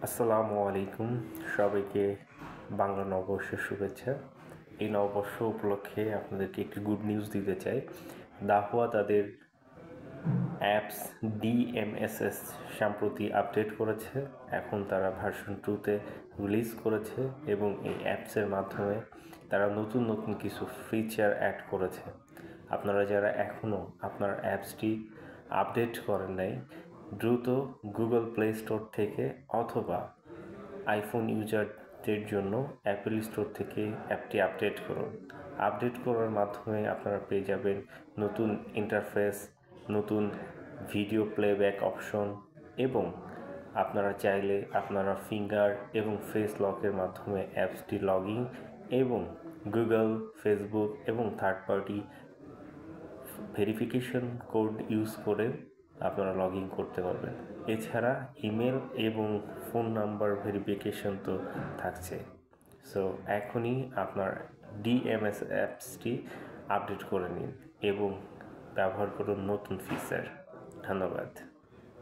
আসসালামু আলাইকুম, সবাইকে বাংলা নববর্ষের শুভেচ্ছা। এই নববর্ষ উপলক্ষে আপনাদেরকে একটি গুড নিউজ দিতে চাই। দাহুয়া তাদের অ্যাপস DMSS সম্প্রতি আপডেট করেছে। এখন তারা ভার্সন 2-তে রিলিজ করেছে এবং এই অ্যাপসের মাধ্যমে তারা নতুন নতুন কিছু ফিচার অ্যাড করেছে। আপনারা যারা এখনও আপনার অ্যাপসটি আপডেট করেন নাই, দ্রুত গুগল প্লে স্টোর থেকে অথবা আইফোন ইউজারদের জন্য অ্যাপেল স্টোর থেকে অ্যাপটি আপডেট করুন। আপডেট করার মাধ্যমে আপনারা পেয়ে যাবেন নতুন ইন্টারফেস, নতুন ভিডিও প্লেব্যাক অপশন এবং আপনারা চাইলে আপনারা ফিঙ্গার এবং ফেস লকের মাধ্যমে অ্যাপসটি লগইন এবং গুগল, ফেসবুক এবং third party verification code use করে আপনারা লগ ইন করতে পারবেন। এছাড়া ইমেল এবং ফোন নাম্বার ভেরিফিকেশন তো থাকছে। সো এখনই আপনার DMS অ্যাপসটি আপডেট করে নিন এবং ব্যবহার করুন নতুন ফিচার। ধন্যবাদ।